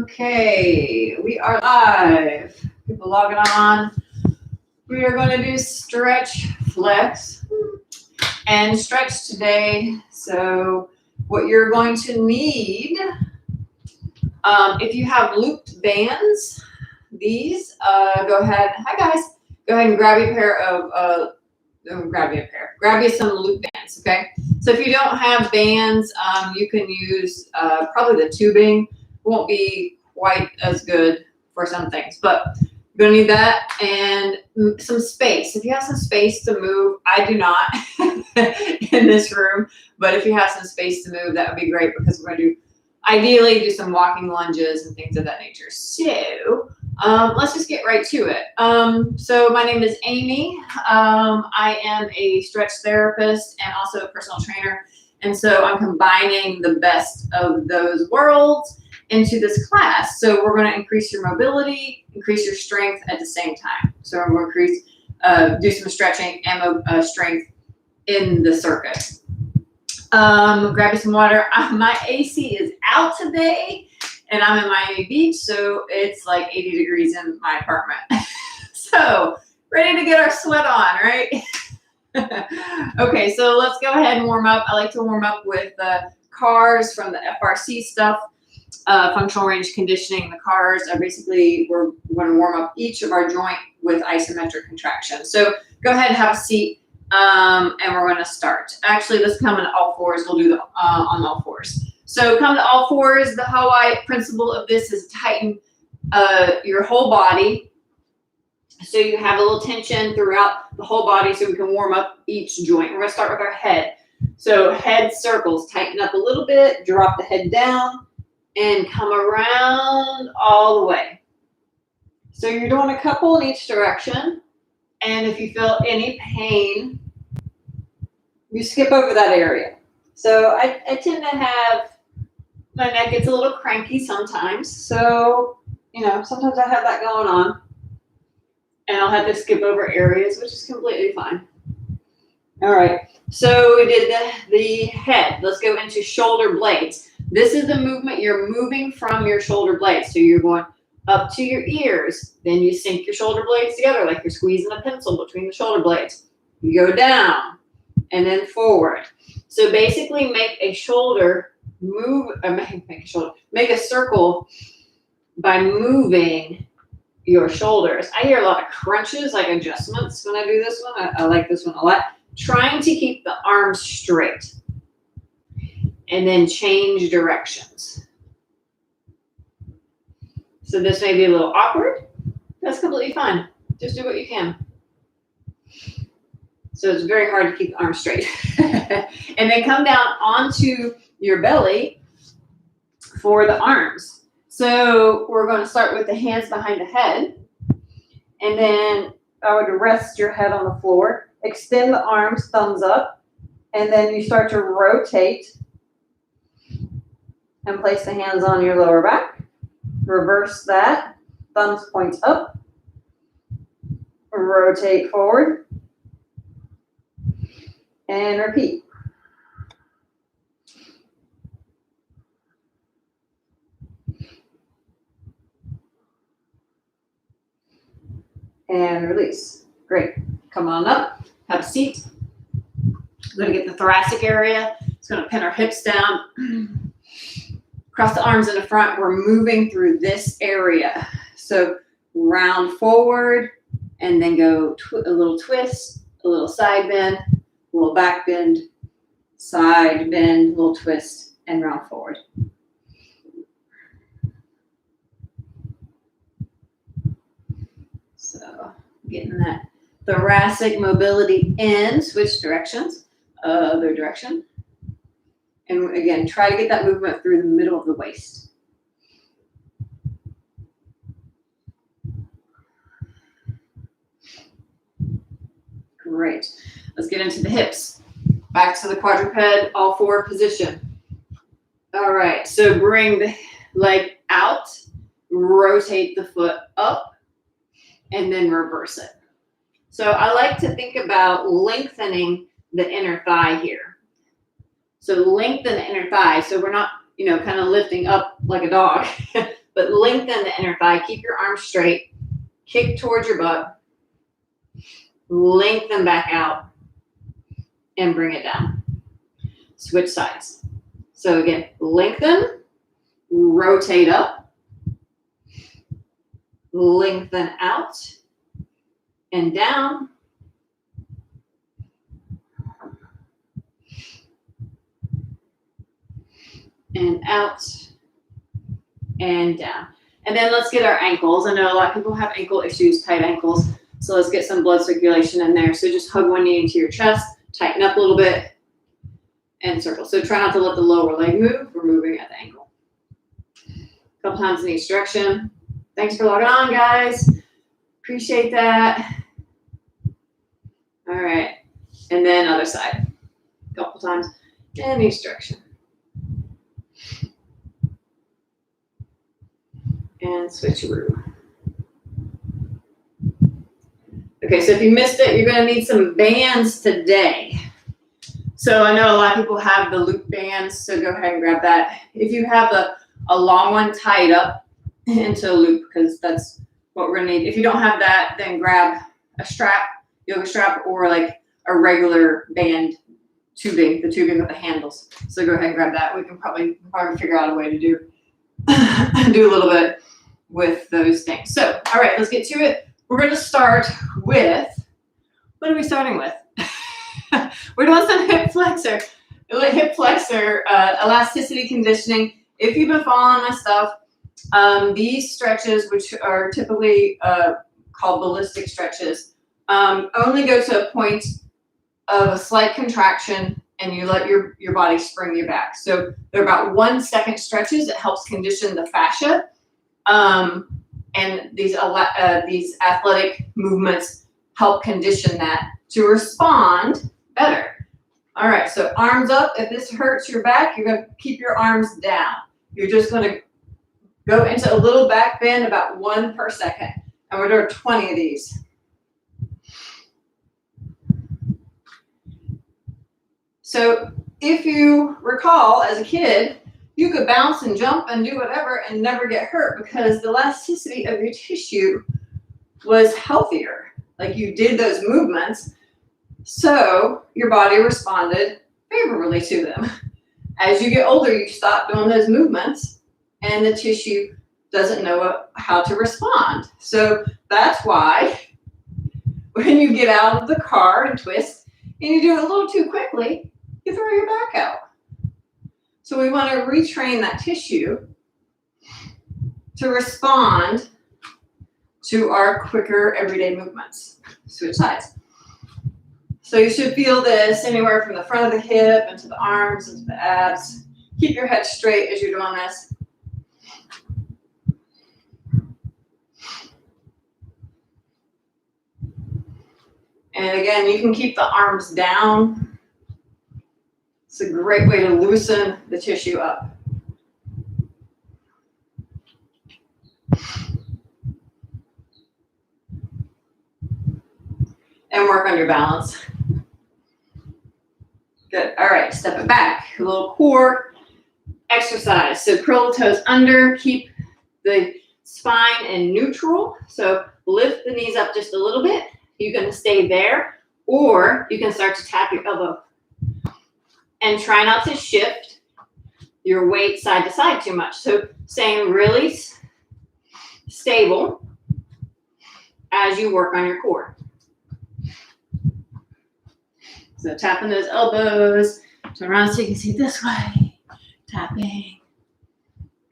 Okay, we are live. People logging on. We are going to do stretch, flex, and stretch today. So what you're going to need, if you have looped bands, these, go ahead. Hi guys. Go ahead and grab you a pair of, grab you some loop bands, okay? So if you don't have bands, you can use probably the tubing. Won't be quite as good for some things, but you're gonna need that and some space. If you have some space to move, I do not in this room, but if you have some space to move, that would be great because we're gonna ideally do some walking lunges and things of that nature. So let's just get right to it. So my name is Amy. I am a stretch therapist and also a personal trainer. And so I'm combining the best of those worlds into this class. So we're going to increase your mobility, increase your strength at the same time. So we're going to increase, do some stretching and strength in the circuit. Grab you some water. My AC is out today and I'm in Miami Beach, so it's like 80 degrees in my apartment. So ready to get our sweat on, right? Okay, so let's go ahead and warm up. I like to warm up with the CARs from the FRC stuff. Functional range conditioning. The CARs are basically, we're going to warm up each of our joint with isometric contraction. So go ahead and have a seat, and we're going to start. Actually, let's come in all fours. We'll do the on all fours. So come to all fours. The Hawaii principle of this is tighten your whole body. So you have a little tension throughout the whole body so we can warm up each joint. We're going to start with our head. So head circles, tighten up a little bit, drop the head down, and come around all the way. So you're doing a couple in each direction. And if you feel any pain, you skip over that area. So I tend to have, my neck gets a little cranky sometimes. So, you know, sometimes I have that going on. And I'll have to skip over areas, which is completely fine. All right, so we did the head. Let's go into shoulder blades. This is the movement. You're moving from your shoulder blades. So you're going up to your ears. Then you sink your shoulder blades together like you're squeezing a pencil between the shoulder blades. You go down and then forward. So basically make a shoulder move, or make a circle by moving your shoulders. I hear a lot of crunches, like adjustments when I do this one. I like this one a lot. Trying to keep the arms straight and then change directions. So this may be a little awkward. That's completely fine. Just do what you can. So it's very hard to keep the arms straight. And then come down onto your belly for the arms. So we're going to start with the hands behind the head. And then I would rest your head on the floor. Extend the arms, thumbs up. And then you start to rotate and place the hands on your lower back. Reverse that. Thumbs point up. Rotate forward. And repeat. And release. Great. Come on up. Have a seat. We're going to get the thoracic area. It's going to pin our hips down. Cross the arms in the front. We're moving through this area. So round forward and then go a little twist, a little side bend, a little back bend, side bend, little twist, and round forward. So getting that thoracic mobility in, switch directions, other direction. And again, try to get that movement through the middle of the waist. Great. Let's get into the hips. Back to the quadruped, all four position. All right, so bring the leg out, rotate the foot up, and then reverse it. So I like to think about lengthening the inner thigh here. So lengthen the inner thigh. So we're not, you know, kind of lifting up like a dog, but lengthen the inner thigh. Keep your arms straight. Kick towards your butt. Lengthen back out and bring it down. Switch sides. So again, lengthen, rotate up, lengthen out and down. And out and down. And then let's get our ankles. I know a lot of people have ankle issues, tight ankles. So let's get some blood circulation in there. So just hug one knee into your chest, tighten up a little bit, and circle. So try not to let the lower leg move. We're moving at the ankle. A couple times in each direction. Thanks for logging on, guys. Appreciate that. All right. And then other side. A couple times in each direction. And switcheroo. Okay, so if you missed it, you're going to need some bands today. So I know a lot of people have the loop bands, so go ahead and grab that. If you have a long one, tie it up into a loop because that's what we're going to need. If you don't have that, then grab a strap, yoga strap, or like a regular band tubing, the tubing with the handles. So go ahead and grab that. We can probably figure out a way to do a little bit with those things. So, all right, let's get to it. We're going to start with, what are we starting with? We're doing some hip flexor, elasticity conditioning. If you've been following my stuff, these stretches, which are typically called ballistic stretches, only go to a point of a slight contraction and you let your body spring you back. So they're about 1 second stretches. It helps condition the fascia. And these athletic movements help condition that to respond better. All right, so arms up. If this hurts your back, you're going to keep your arms down. You're just going to go into a little back bend, about 1 per second. And we're doing 20 of these. So if you recall, as a kid, you could bounce and jump and do whatever and never get hurt because the elasticity of your tissue was healthier. Like you did those movements, so your body responded favorably to them. As you get older, you stop doing those movements and the tissue doesn't know how to respond. So that's why when you get out of the car and twist and you do it a little too quickly, you throw your back out. So we want to retrain that tissue to respond to our quicker everyday movements. Switch sides. So you should feel this anywhere from the front of the hip into the arms, into the abs. Keep your head straight as you're doing this. And again, you can keep the arms down. It's a great way to loosen the tissue up. And work on your balance. Good. All right, step it back. A little core exercise. So curl the toes under, keep the spine in neutral. So lift the knees up just a little bit. You can stay there, or you can start to tap your elbow. And try not to shift your weight side to side too much. So staying really stable as you work on your core. So tapping those elbows, turn around so you can see this way. Tapping.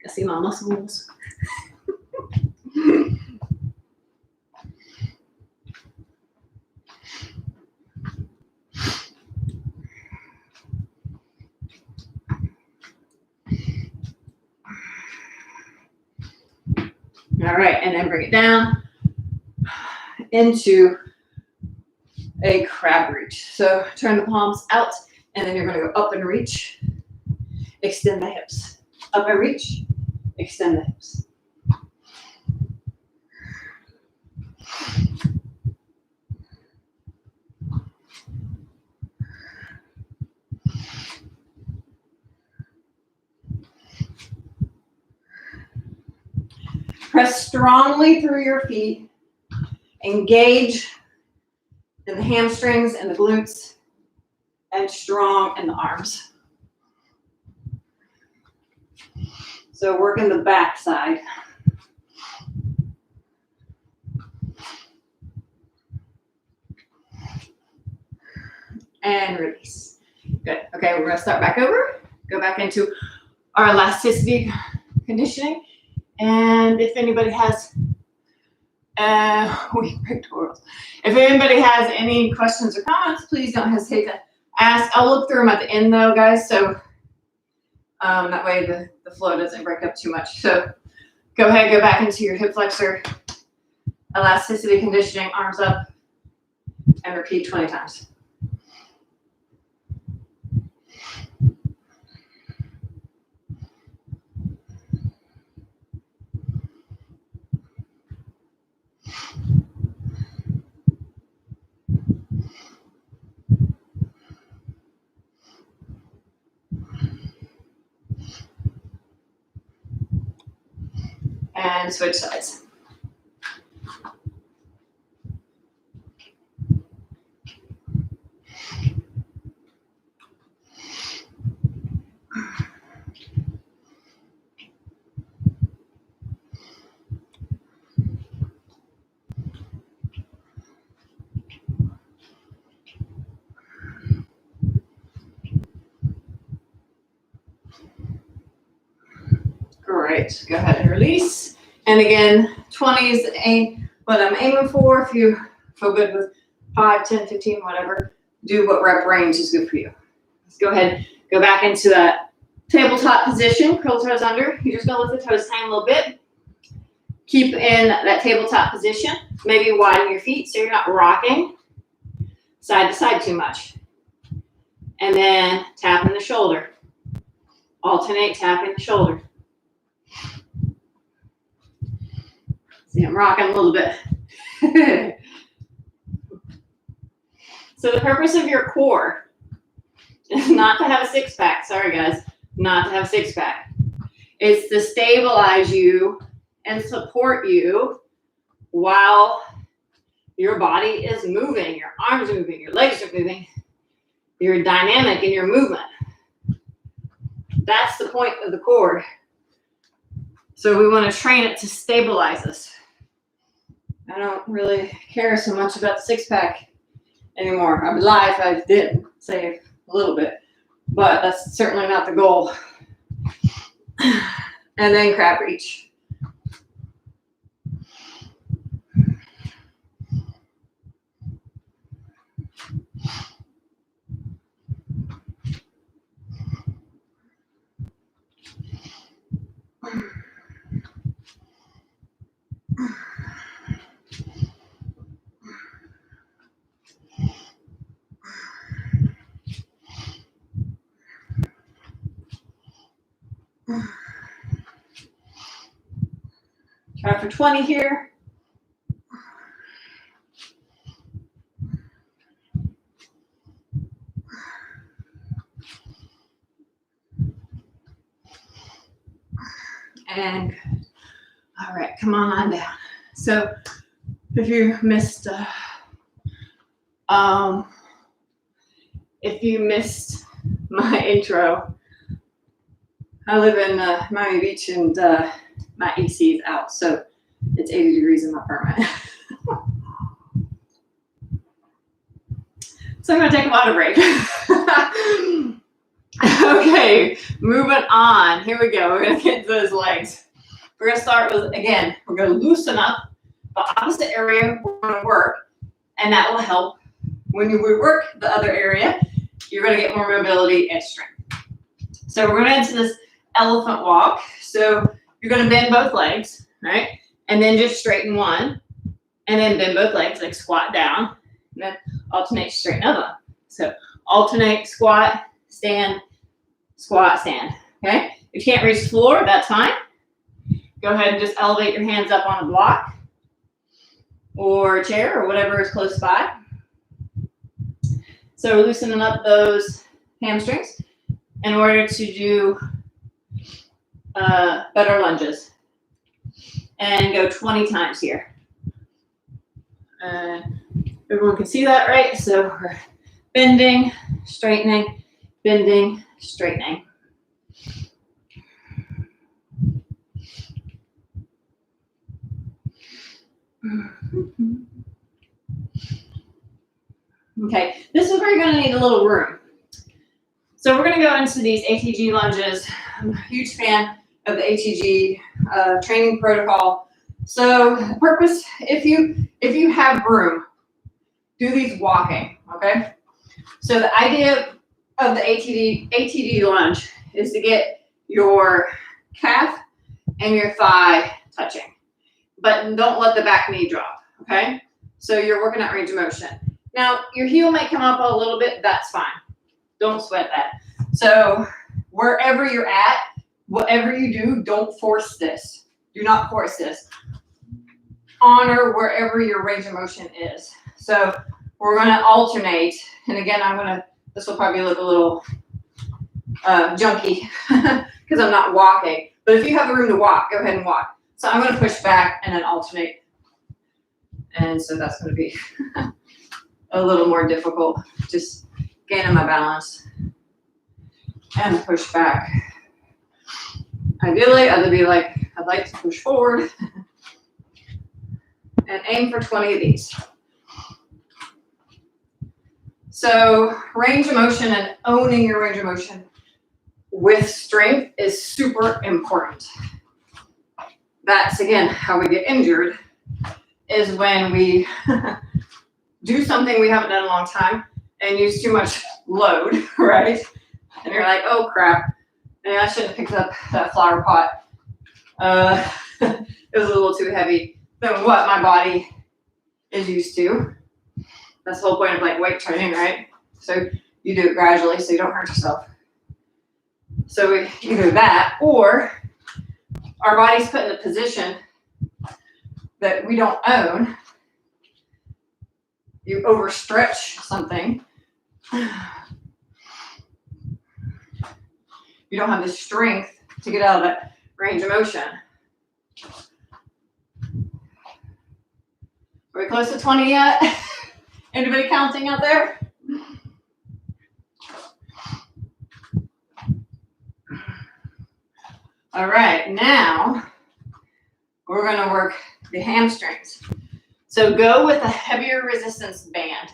I see my muscles. All right, and then bring it down into a crab reach. So turn the palms out, and then you're going to go up and reach. Extend the hips. Up and reach. Extend the hips. Press strongly through your feet. Engage in the hamstrings and the glutes, and strong in the arms. So working the back side. And release. Good. Okay, we're going to start back over. Go back into our elasticity conditioning. And if anybody has, pectorals. If anybody has any questions or comments, please don't hesitate to ask. I'll look through them at the end though, guys. So that way the flow doesn't break up too much. So go ahead, go back into your hip flexor, elasticity conditioning, arms up, and repeat 20 times. And switch sides. Great. Go ahead and release. And again, 20 is what I'm aiming for. If you feel good with 5, 10, 15, whatever, do what rep range is good for you. Let's go ahead, go back into that tabletop position, curl toes under. You're just going to let the toes hang a little bit. Keep in that tabletop position. Maybe widen your feet so you're not rocking side to side too much. And then tapping the shoulder. Alternate tapping the shoulder. See, I'm rocking a little bit. So the purpose of your core is not to have a six-pack. Sorry, guys. Not to have a six-pack. It's to stabilize you and support you while your body is moving. Your arms are moving. Your legs are moving. You're dynamic in your movement. That's the point of the core. So we want to train it to stabilize us. I don't really care so much about the six-pack anymore. I would lie if I did say a little bit, but that's certainly not the goal. And then crab reach. Try for 20 here. And good. All right, come on down. So if you missed my intro, I live in Miami Beach and my AC is out, so it's 80 degrees in my apartment. So I'm gonna take a water break. Okay, moving on. Here we go. We're gonna get into those legs. We're gonna start with, again, we're gonna loosen up the opposite area we're gonna work, and that will help when you work the other area. You're gonna get more mobility and strength. So we're gonna into this elephant walk. So you're gonna bend both legs, right? And then just straighten one, and then bend both legs, like squat down, and then alternate straighten up. So alternate squat, stand, squat, stand. Okay? If you can't reach the floor, that's fine. Go ahead and just elevate your hands up on a block or a chair or whatever is close by. So we're loosening up those hamstrings in order to do better lunges. and go 20 times here. Everyone can see that, right? So we're bending, straightening, bending, straightening. Okay, this is where you're going to need a little room. So we're going to go into these ATG lunges. I'm a huge fan of the ATG training protocol. So the purpose, if you have room, do these walking, okay? So the idea of the ATG lunge is to get your calf and your thigh touching, but don't let the back knee drop, okay? So you're working at range of motion. Now, your heel may come up a little bit, that's fine. Don't sweat that. So wherever you're at, whatever you do, don't force this. Do not force this. Honor wherever your range of motion is. So we're going to alternate, and again, this will probably look a little junky because I'm not walking, but if you have the room to walk, go ahead and walk. So I'm going to push back and then alternate, and so that's going to be a little more difficult, just gaining my balance and push back. Ideally, I'd like to push forward and aim for 20 of these. So range of motion and owning your range of motion with strength is super important. That's, again, how we get injured, is when we do something we haven't done in a long time and use too much load, right? And you're like, oh crap, maybe I shouldn't have picked up that flower pot. It was a little too heavy than what my body is used to. That's the whole point of like weight training, right? So you do it gradually so you don't hurt yourself. So either that, or our body's put in a position that we don't own. You overstretch something. You don't have the strength to get out of that range of motion. Are we close to 20 yet? Anybody counting out there? All right, now we're going to work the hamstrings. So go with a heavier resistance band.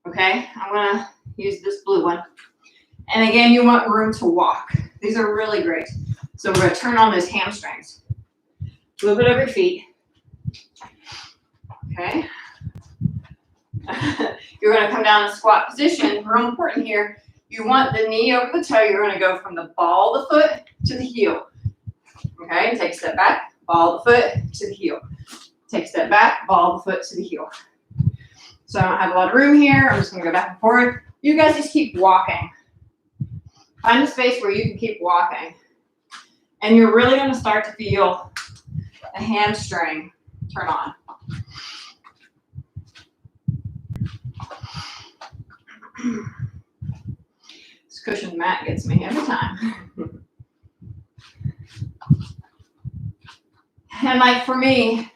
Okay, I'm going to use this blue one. And again, you want room to walk. These are really great. So we're going to turn on those hamstrings. Move it over your feet. Okay. You're going to come down in squat position. Real important here. You want the knee over the toe. You're going to go from the ball of the foot to the heel. Okay, take a step back, ball of the foot to the heel. Take a step back, ball of the foot to the heel. So I don't have a lot of room here. I'm just going to go back and forth. You guys just keep walking. Find a space where you can keep walking. And you're really going to start to feel a hamstring turn on. This cushion mat gets me every time. And like for me,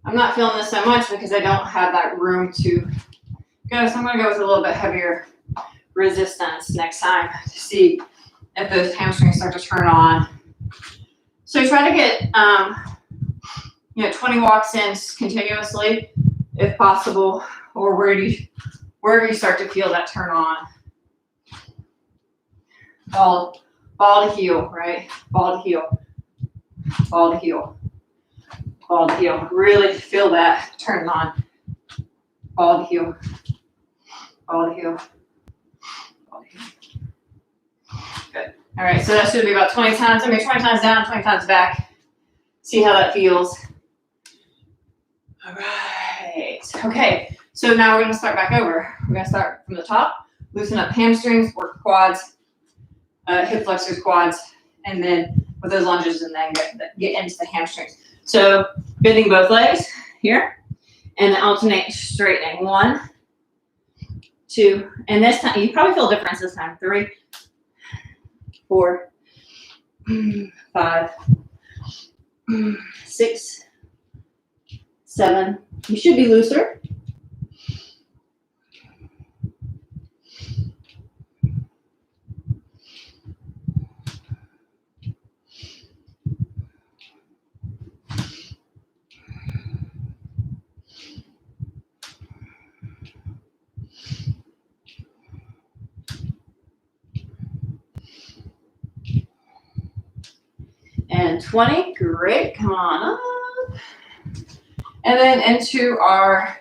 I'm not feeling this so much because I don't have that room to go. So I'm going to go with a little bit heavier resistance next time to see if those hamstrings start to turn on. So try to get 20 walks in continuously if possible, or where you start to feel that turn on. Ball to heel, right? Ball to heel. Ball to heel. Ball to heel. Really feel that turn on. Ball to heel. Ball to heel. Ball to heel. Good. All right, so that should be about 20 times. I mean, 20 times down, 20 times back. See how that feels. All right. Okay, so now we're going to start back over. We're going to start from the top, loosen up hamstrings, work quads, hip flexors, quads, and then with those lunges, and then get into the hamstrings. So bending both legs here, and then alternate straightening. 1, 2, and this time, you probably feel a difference this time. 3, 4, 5, 6, 7. You should be looser. 20. Great. Come on up. And then into our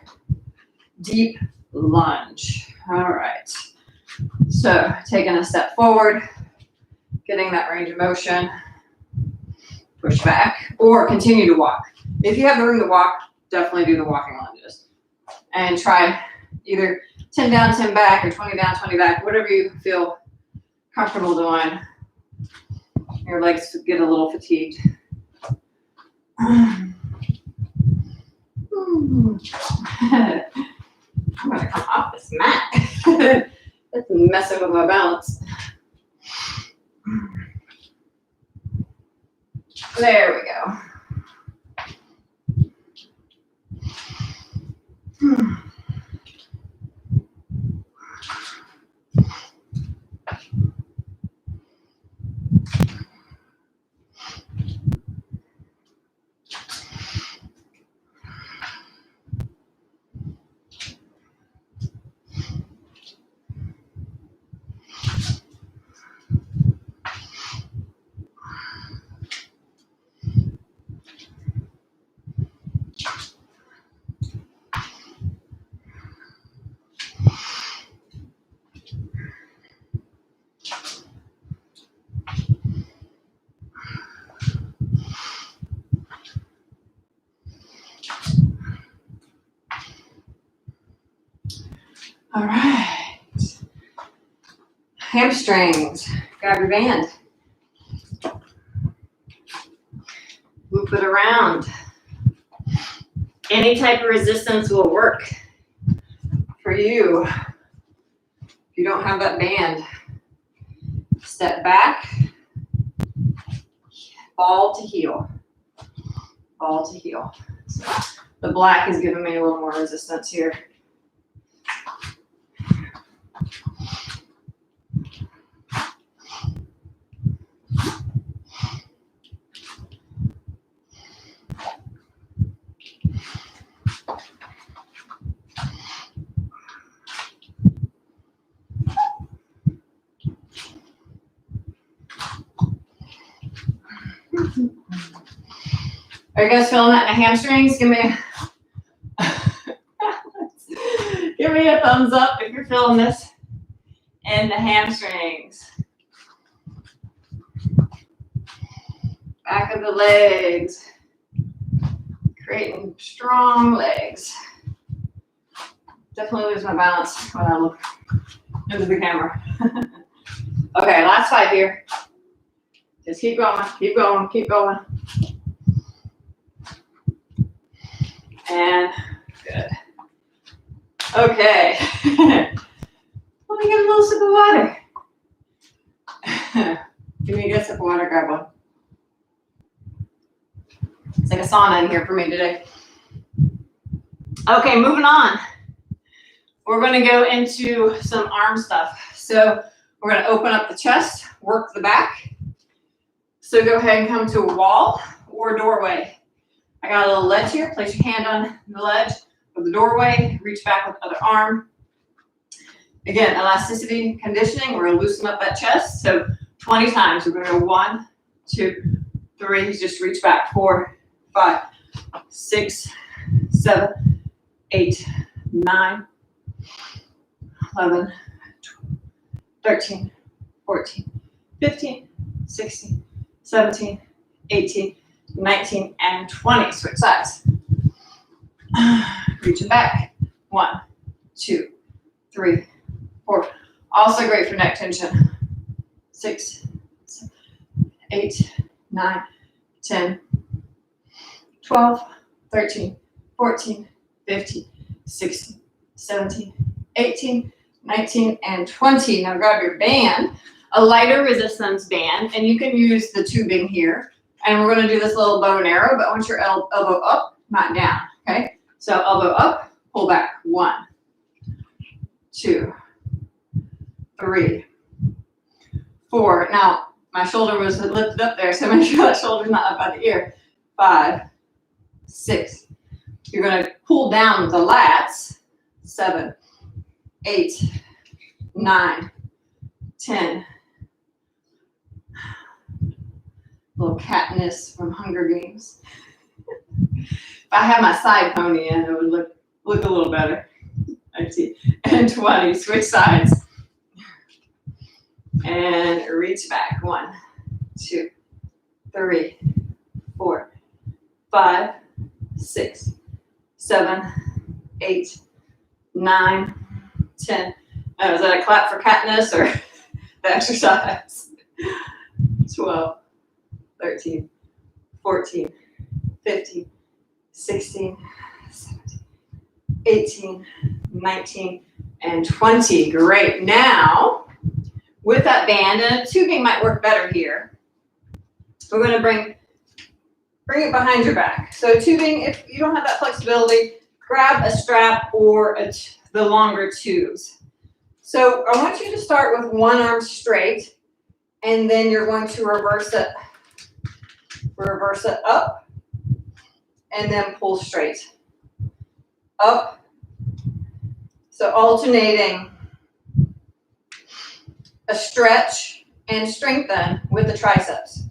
deep lunge. All right. So taking a step forward, getting that range of motion, push back, or continue to walk. If you have the room to walk, definitely do the walking lunges. And try either 10 down, 10 back, or 20 down, 20 back, whatever you feel comfortable doing. Your legs get a little fatigued. I'm gonna come off this mat. That's messing with my balance. There we go. All right. Hamstrings. Grab your band. Loop it around. Any type of resistance will work for you. If you don't have that band, step back, ball to heel. Ball to heel. So the black is giving me a little more resistance here. Are you guys feeling that in the hamstrings? Give me a thumbs up if you're feeling this in the hamstrings. Back of the legs. Creating strong legs. Definitely lose my balance when I look into the camera. Okay, last 5 here. Just keep going, keep going, keep going. And good. Okay. Let me get a little sip of water. Give me a good sip of water, grab one. It's like a sauna in here for me today. Okay, moving on. We're going to go into some arm stuff. So we're going to open up the chest, work the back. So go ahead and come to a wall or doorway. I got a little ledge here. Place your hand on the ledge of the doorway. Reach back with the other arm. Again, elasticity conditioning. We're going to loosen up that chest. So 20 times. We're going to go 1, 2, 3. Just reach back. 4, 5, 6, 7, 8, 9, 11, 12, 13, 14, 15, 16, 17, 18, 19, and 20. Switch sides. Reaching back. 1, 2, 3, 4. Also great for neck tension. 6, 7, 8, 9, 10, 12, 13, 14, 15, 16, 17, 18, 19, and 20. Now grab your band, a lighter resistance band, and you can use the tubing here And we're going to do this little bow and arrow, but I want your elbow up, not down. Okay? So elbow up, pull back. 1, 2, 3, 4. Now, my shoulder was lifted up there, so make sure that shoulder's not up by the ear. 5, 6. You're going to pull down the lats. 7, 8, 9, 10. Little Katniss from Hunger Games. If I had my side pony in, it would look a little better. I see. And 20. Switch sides. And reach back. 1, 2, 3, 4, 5, 6, 7, 8, 9, 10. Oh, is that a clap for Katniss or the exercise? 12, 13, 14, 15, 16, 17, 18, 19, and 20. Great. Now, with that band, and a tubing might work better here, we're going to bring it behind your back. So tubing, if you don't have that flexibility, grab a strap or the longer tubes. So I want you to start with one arm straight, and then you're going to reverse it up, and then pull straight. Up. So alternating a stretch and strengthen with the triceps.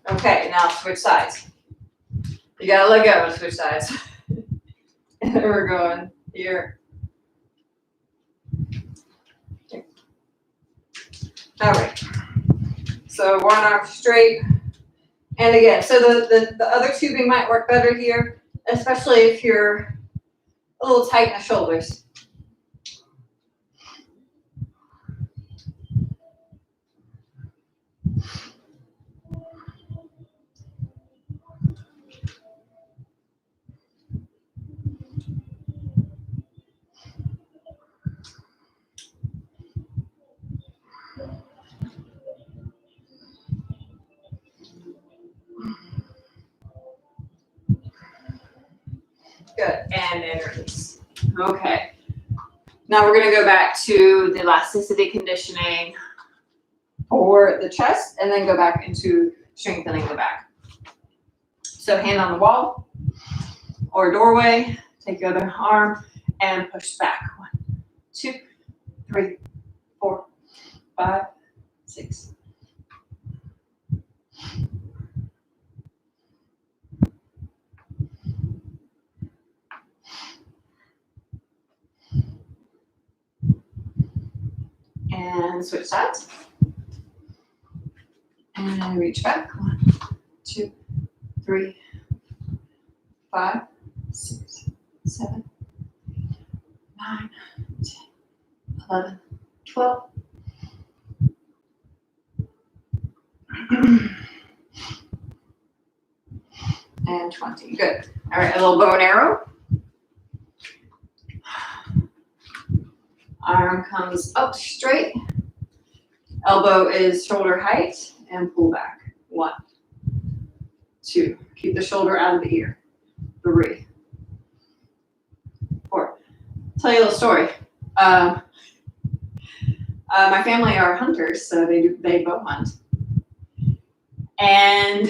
Okay, now switch sides. You gotta let go and switch sides. And then we're going here. All right. So one arm straight. And again, so the other tubing might work better here, especially if you're a little tight in the shoulders. Good, and then release. Okay. Now we're going to go back to the elasticity conditioning for the chest, and then go back into strengthening the back. So hand on the wall or doorway, take the other arm and push back. 1, 2, 3, 4, 5, 6. And switch sides. And reach back. 1, 2, 3, 5, 6, 7, 9, 10, 11, 12. And 20. Good. All right, a little bow and arrow. Arm comes up straight. Elbow is shoulder height and pull back. 1, 2. Keep the shoulder out of the ear. 3, 4. Tell you a little story. My family are hunters, so they bow hunt. And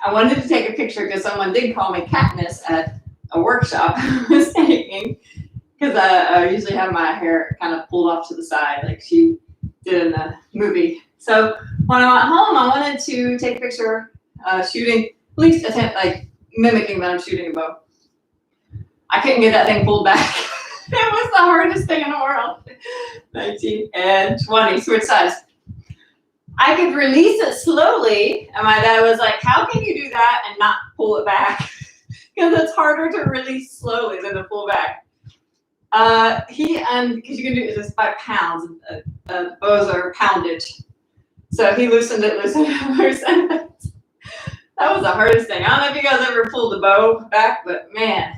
I wanted to take a picture because someone did call me Katniss at a workshop I was taking. Because I usually have my hair kind of pulled off to the side like she did in the movie. So when I went home, I wanted to take a picture shooting, at least attempt, like mimicking that I'm shooting a bow. I couldn't get that thing pulled back. It was the hardest thing in the world. 19 and 20, switch sides. I could release it slowly, and my dad was like, how can you do that and not pull it back? Because it's harder to release slowly than to pull back. Because you can do it just by pounds. Bows are poundage. So he loosened it. That was the hardest thing. I don't know if you guys ever pulled the bow back, but man,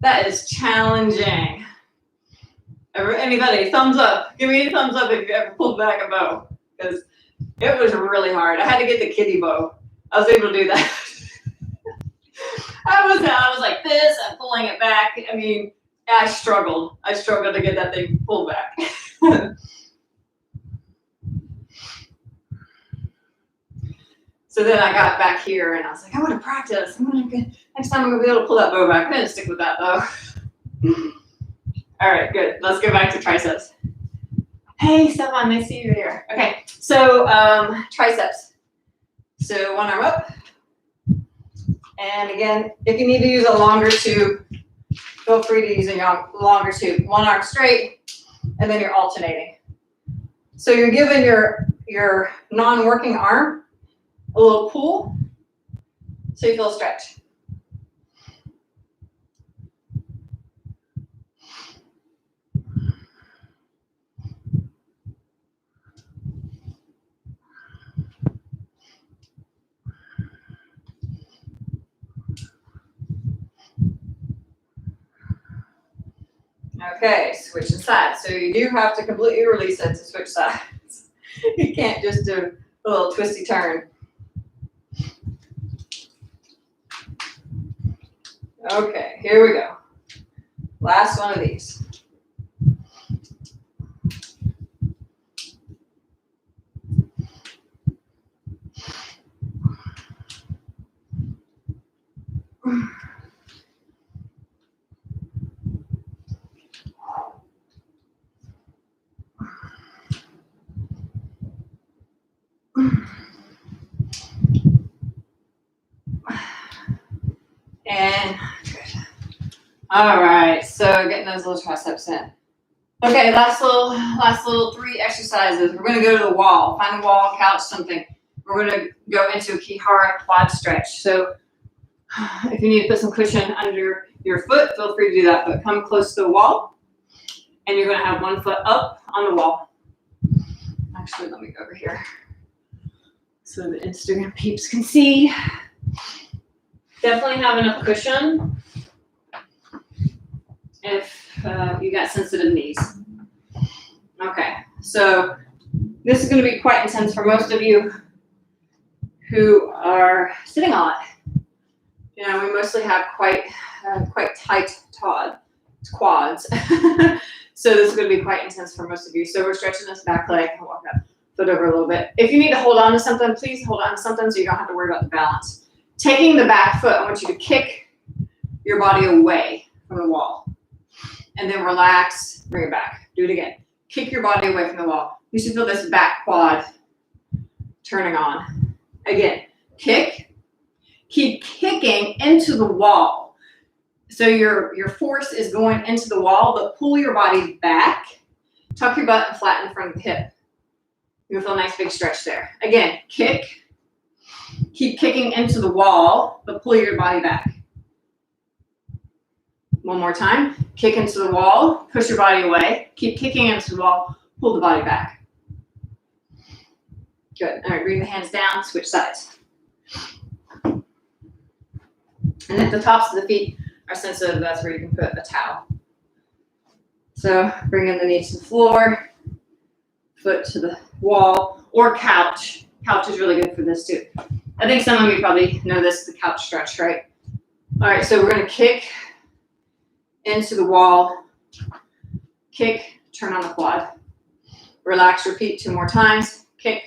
that is challenging. Anybody, thumbs up. Give me a thumbs up if you ever pulled back a bow, because it was really hard. I had to get the kiddie bow. I was able to do that. I was like this and pulling it back. I mean, I struggled. I struggled to get that thing pulled back. So then I got back here and I was like, I want to practice. Next time I'm going to be able to pull that bow back. I'm going to stick with that though. All right, good. Let's go back to triceps. Hey, Stefan, nice to see you here. Okay, so triceps. So one arm up. And again, if you need to use a longer tube, feel free to use a longer tube. One arm straight, and then you're alternating. So you're giving your non-working arm a little pull, so you feel a stretch. Okay, switching sides. So you do have to completely release it to switch sides. You can't just do a little twisty turn. Okay, here we go. Last one of these. And good. All right, so getting those little triceps in. Okay, last little 3 exercises. We're going to go to the wall. Find a wall, couch, something. We're going to go into a Kihara quad stretch. So if you need to put some cushion under your foot, feel free to do that. But come close to the wall, and you're going to have one foot up on the wall. Actually, let me go over here so the Instagram peeps can see. Definitely have enough cushion if you got sensitive knees. Okay, so this is going to be quite intense for most of you who are sitting a lot. You know, we mostly have quite tight quads. So this is going to be quite intense for most of you. So we're stretching this back leg. I'll walk up, foot over a little bit. If you need to hold on to something, please hold on to something so you don't have to worry about the balance. Taking the back foot, I want you to kick your body away from the wall. And then relax, bring it back. Do it again. Kick your body away from the wall. You should feel this back quad turning on. Again, kick. Keep kicking into the wall. So your force is going into the wall, but pull your body back. Tuck your butt and flatten in front of the hip. You'll feel a nice big stretch there. Again, kick. Keep kicking into the wall, but pull your body back. One more time. Kick into the wall, push your body away. Keep kicking into the wall, pull the body back. Good. All right, bring the hands down, switch sides. And if the tops of the feet are sensitive, that's where you can put a towel. So bring in the knee to the floor, foot to the wall, or couch. Couch is really good for this too. I think some of you probably know this, the couch stretch, right? All right, so we're going to kick into the wall, kick, turn on the quad. Relax, repeat 2 more times. Kick.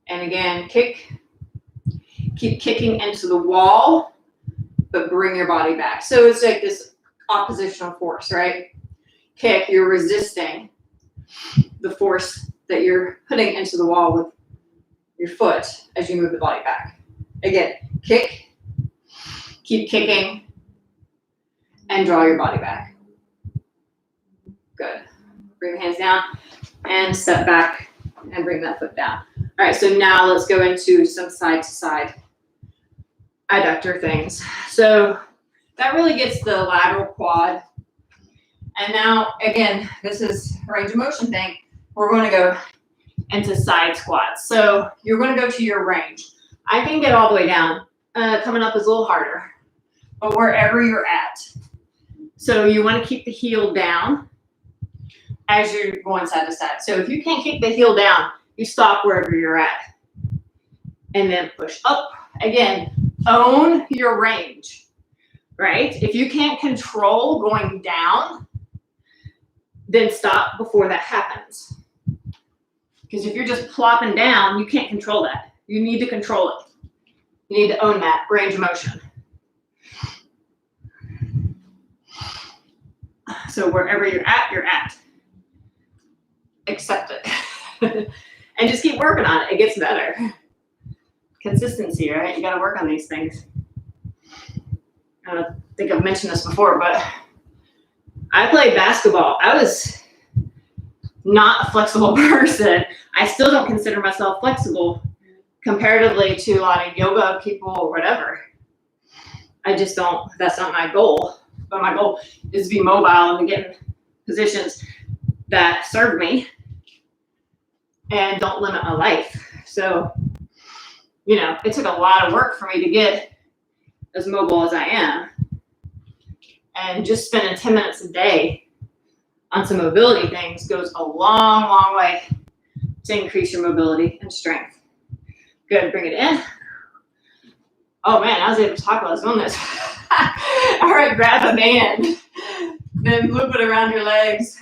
And again, kick. Keep kicking into the wall, but bring your body back. So it's like this oppositional force, right? Kick, you're resisting the force that you're putting into the wall with your foot as you move the body back. Again, kick, keep kicking, and draw your body back. Good. Bring the hands down and step back and bring that foot down. All right, so now let's go into some side-to-side adductor things. So that really gets the lateral quad. And now, again, this is a range of motion thing. We're going to go into side squats. So you're going to go to your range. I can get all the way down. Coming up is a little harder, but wherever you're at. So you want to keep the heel down as you're going side to side. So if you can't keep the heel down, you stop wherever you're at and then push up. Again, own your range, right? If you can't control going down, then stop before that happens. Because if you're just plopping down, you can't control that. You need to control it. You need to own that range of motion. So wherever you're at. Accept it. And just keep working on it. It gets better. Consistency, right? You got to work on these things. I don't think I've mentioned this before, but I played basketball. I was not a flexible person. I still don't consider myself flexible comparatively to a lot of yoga people or whatever. I just don't, that's not my goal. But my goal is to be mobile and get in positions that serve me and don't limit my life. So, you know, it took a lot of work for me to get as mobile as I am. And just spending 10 minutes a day on some mobility things goes a long, long way to increase your mobility and strength. Good, bring it in. Oh man, I was able to talk while I was doing this. All right, grab a band. Then loop it around your legs,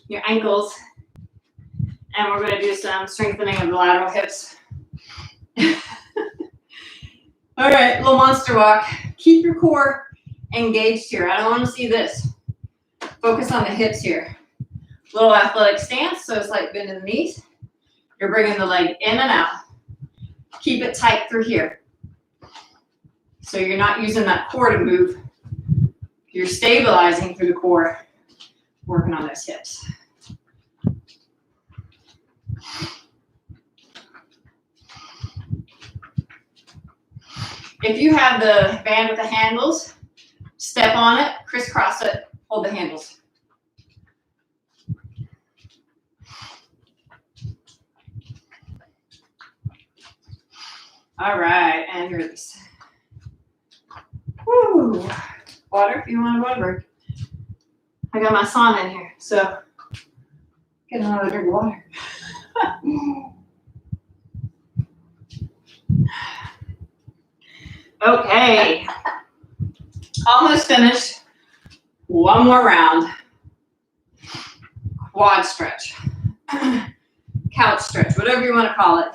your ankles. And we're going to do some strengthening of the lateral hips. All right, little monster walk. Keep your core engaged here. I don't want to see this. Focus on the hips here. Little athletic stance, so it's like bending the knees. You're bringing the leg in and out. Keep it tight through here. So you're not using that core to move. You're stabilizing through the core, working on those hips. If you have the band with the handles, step on it, crisscross it, hold the handles. All right, and release. Woo. Water if you want a water break. I got my sauna in here, so get another drink of water. Okay, almost finished. One more round. Quad stretch, couch stretch, whatever you want to call it.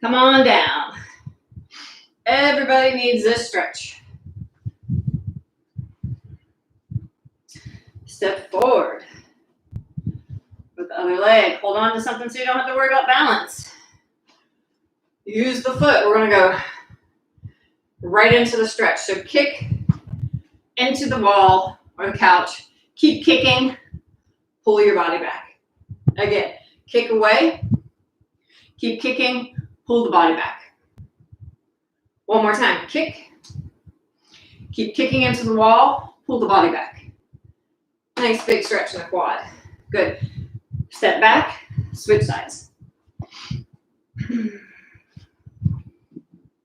Come on down. Everybody needs this stretch. Step forward with the other leg. Hold on to something so you don't have to worry about balance. Use the foot. We're going to go right into the stretch. So kick into the wall or the couch. Keep kicking. Pull your body back. Again, kick away. Keep kicking. Pull the body back. One more time. Kick. Keep kicking into the wall. Pull the body back. Nice big stretch in the quad. Good. Step back. Switch sides.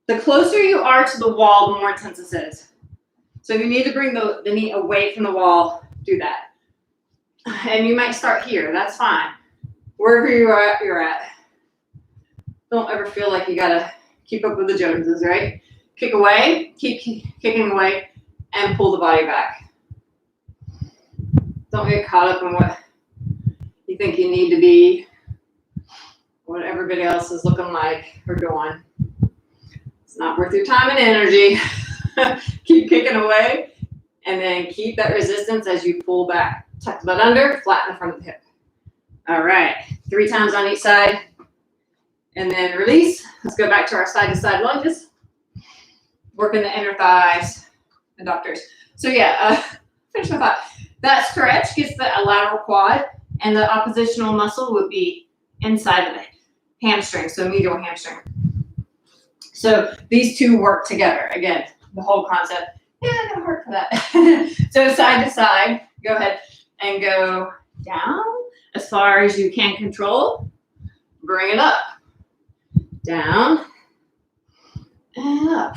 The closer you are to the wall, the more intense this is. So if you need to bring the knee away from the wall, do that. And you might start here. That's fine. Wherever you're at. Don't ever feel like you gotta keep up with the Joneses, right? Kick away, keep kicking away, and pull the body back. Don't get caught up in what you think you need to be, what everybody else is looking like or doing. It's not worth your time and energy. Keep kicking away, and then keep that resistance as you pull back. Tuck the butt under, flatten the front of the hip. All right, 3 times on each side. And then release. Let's go back to our side-to-side lunges. Working the inner thighs, adductors. So yeah, finish my thought. That stretch gets the lateral quad, and the oppositional muscle would be inside of the hamstring, so medial hamstring. So these two work together. Again, the whole concept. Yeah, I got heart for that. So side to side, go ahead and go down as far as you can control. Bring it up, down, and up.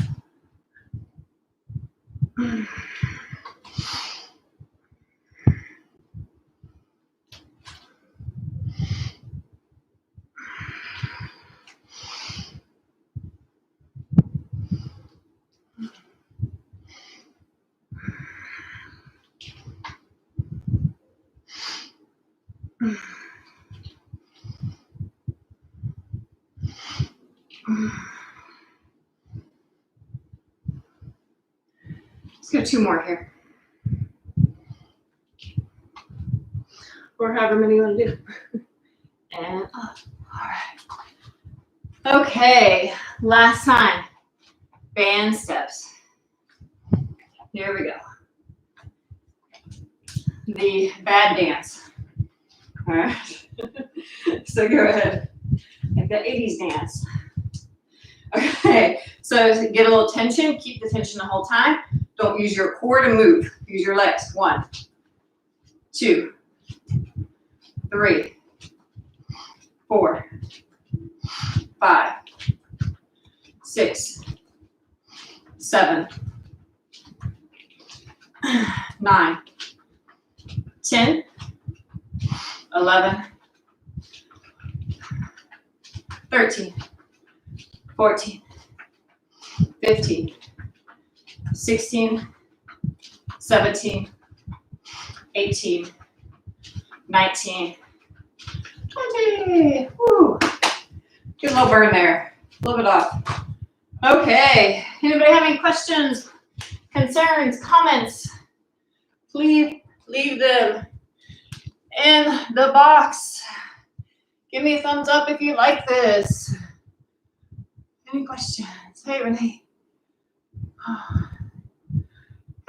Let's go 2 more here. Or however many you want to do. And up. All right. Okay, last time. Band steps. Here we go. The bad dance. All right. So go ahead. Like the 80s dance. Okay, so get a little tension. Keep the tension the whole time. Don't use your core to move. Use your legs. 1, 2, 3, 4, 5, 6, 7, 9, 10, 11, 13, 14, 15, 16, 17, 18, 19, 20. Woo. Get a little burn there. A little bit off. Okay. Anybody have any questions, concerns, comments? Please leave them in the box. Give me a thumbs up if you like this. Any questions? Hey, Renee. Oh.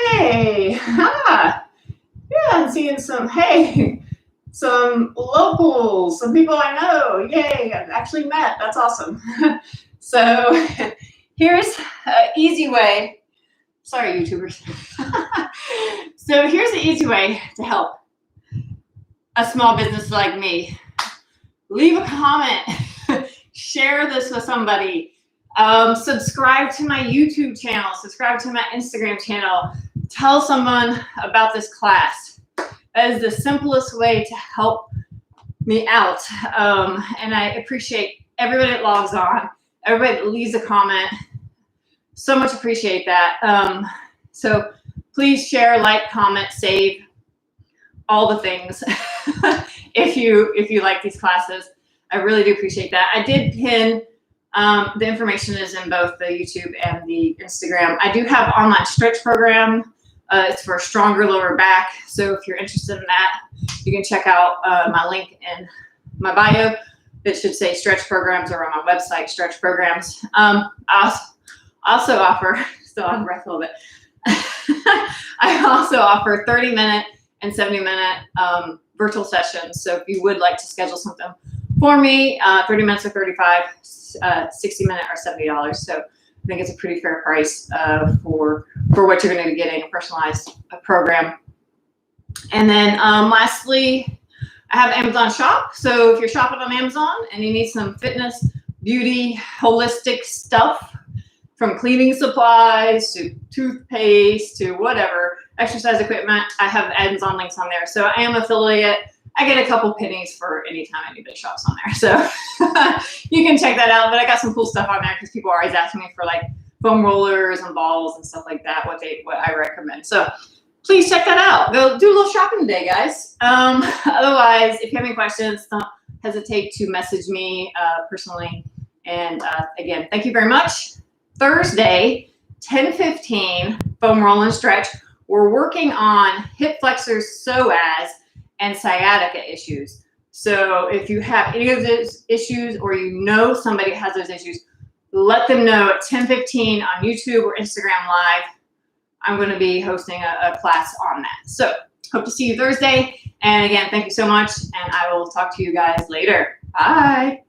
Hey. Yeah, I'm seeing some, some locals, some people I know. Yay, I've actually met. That's awesome. So here's an easy way. Sorry, YouTubers. So here's an easy way to help a small business like me. Leave a comment. Share this with somebody. Subscribe to my YouTube channel. Subscribe to my Instagram channel. Tell someone about this class. That is the simplest way to help me out. And I appreciate everybody that logs on, everybody that leaves a comment. So much appreciate that. So please share, like, comment, save, all the things. if you like these classes, I really do appreciate that. I did pin the information is in both the YouTube and the Instagram. I do have online stretch program. It's for a stronger lower back. So if you're interested in that, you can check out my link in my bio. It should say stretch programs, or on my website, stretch programs. I also offer, still on breath a little bit. I also offer 30-minute and 70-minute virtual sessions. So if you would like to schedule something for me, 30 minutes or 35, 60-minute or $70. So I think it's a pretty fair price for what you're going to be getting, a personalized program. And then lastly, I have Amazon Shop. So if you're shopping on Amazon and you need some fitness, beauty, holistic stuff, from cleaning supplies to toothpaste to whatever, exercise equipment, I have Amazon links on there. So I am affiliate. I get a couple pennies for any time anybody shops on there. So you can check that out. But I got some cool stuff on there because people are always asking me for like foam rollers and balls and stuff like that, what I recommend. So please check that out. Go do a little shopping today, guys. Otherwise, if you have any questions, don't hesitate to message me personally. And again, thank you very much. Thursday, 10:15, foam roll and stretch. We're working on hip flexors, psoas, and sciatica issues. So if you have any of those issues, or you know somebody has those issues, let them know at 10:15 on YouTube or Instagram Live. I'm going to be hosting a class on that. So hope to see you Thursday. And again, thank you so much. And I will talk to you guys later. Bye.